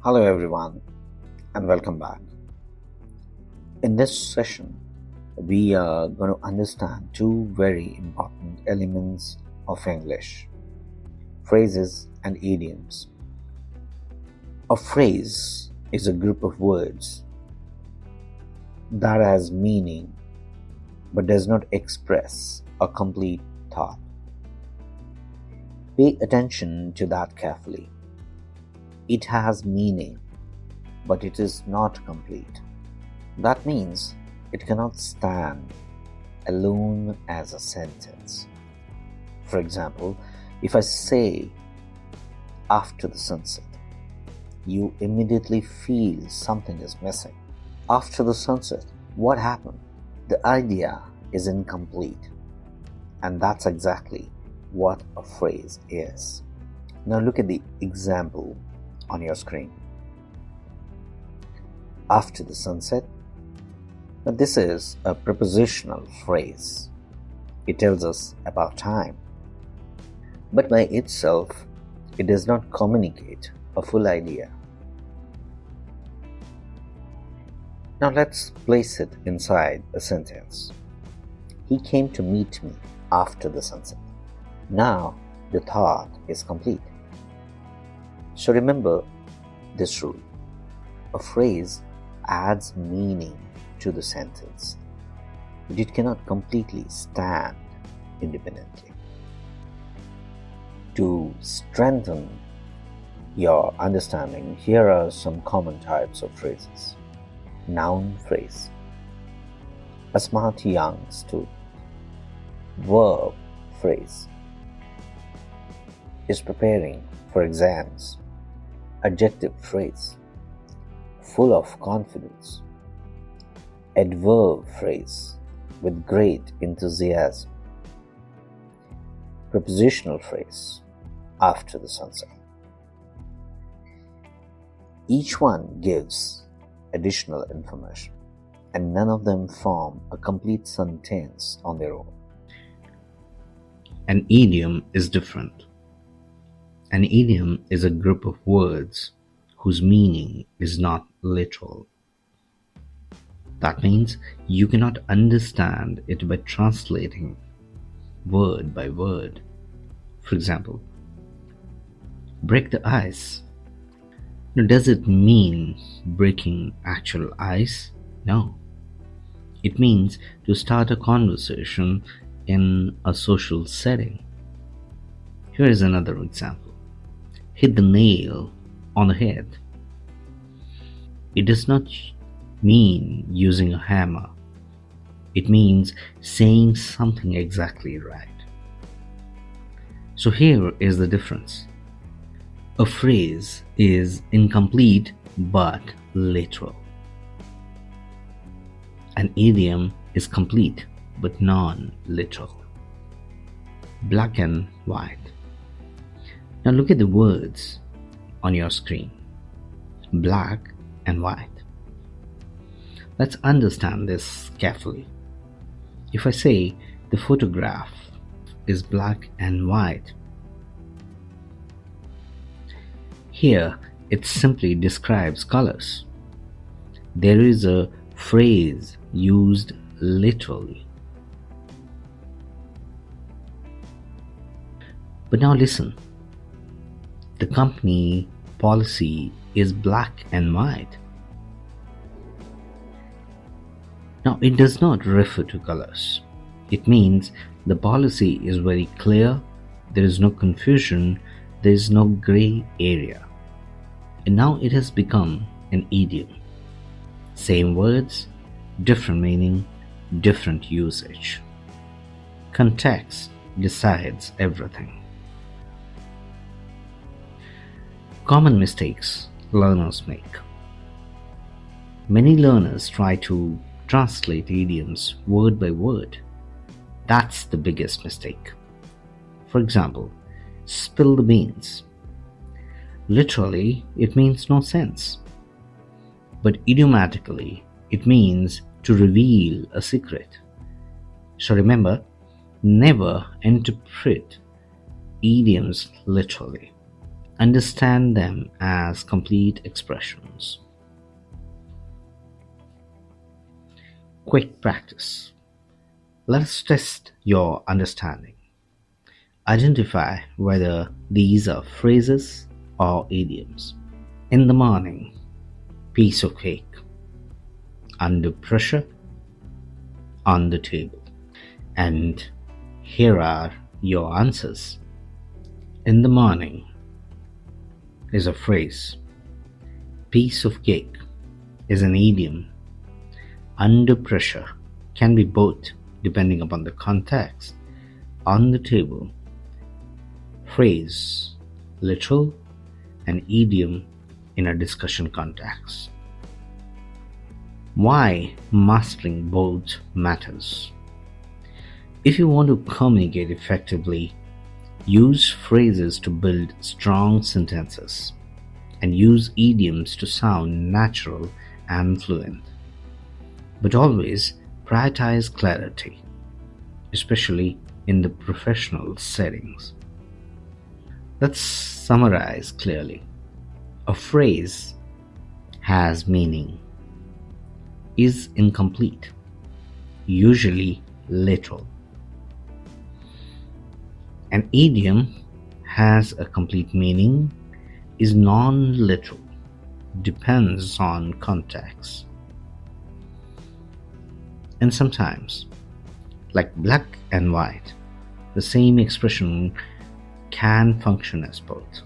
Hello, everyone, and welcome back. In this session, we are going to understand two very important elements of English: phrases and idioms. A phrase is a group of words that has meaning but does not express a complete thought. Pay attention to that carefully. It has meaning, but it is not complete. That means it cannot stand alone as a sentence. For example, if I say after the sunset, you immediately feel something is missing. After the sunset, what happened? The idea is incomplete. And that's exactly what a phrase is. Now look at the example on your screen. After the sunset. But this is a prepositional phrase. It tells us about time. But by itself, it does not communicate a full idea. Now let's place it inside a sentence. He came to meet me after the sunset. Now the thought is complete. So remember this rule. A phrase adds meaning to the sentence, but it cannot completely stand independently. To strengthen your understanding, here are some common types of phrases. Noun phrase: a smart young student. Verb phrase: is preparing for exams. Adjective phrase: full of confidence. Adverb phrase: with great enthusiasm. Prepositional phrase: after the sunset. Each one gives additional information, and none of them form a complete sentence on their own. An idiom is different. An idiom is a group of words whose meaning is not literal. That means you cannot understand it by translating word by word. For example, break the ice. Now, does it mean breaking actual ice? No. It means to start a conversation in a social setting. Here is another example. Hit the nail on the head. It does not mean using a hammer. It means saying something exactly right. So here is the difference. A phrase is incomplete but literal. An idiom is complete but non-literal. Black and white. Now look at the words on your screen. Black and white. Let's understand this carefully. If I say the photograph is black and white, here it simply describes colors. There is a phrase used literally. But now listen. The company policy is black and white. Now it does not refer to colors. It means the policy is very clear, there is no confusion, there is no gray area. And now it has become an idiom. Same words, different meaning, different usage. Context decides everything. Common mistakes learners make. Many learners try to translate idioms word by word. That's the biggest mistake. For example, spill the beans. Literally, it means no sense. But idiomatically, it means to reveal a secret. So remember, never interpret idioms literally. Understand them as complete expressions. Quick practice. Let us test your understanding. Identify whether these are phrases or idioms. In the morning, piece of cake. Under pressure, on the table. And here are your answers. In the morning is a phrase. Piece of cake is an idiom. Under pressure can be both depending upon the context. On the table, phrase, literal, and idiom in a discussion context. Why mastering both matters? If you want to communicate effectively, use phrases to build strong sentences and use idioms to sound natural and fluent. But always prioritize clarity, especially in the professional settings. Let's summarize clearly. A phrase has meaning, is incomplete, usually literal. An idiom has a complete meaning, is non-literal, depends on context. And sometimes, like black and white, the same expression can function as both.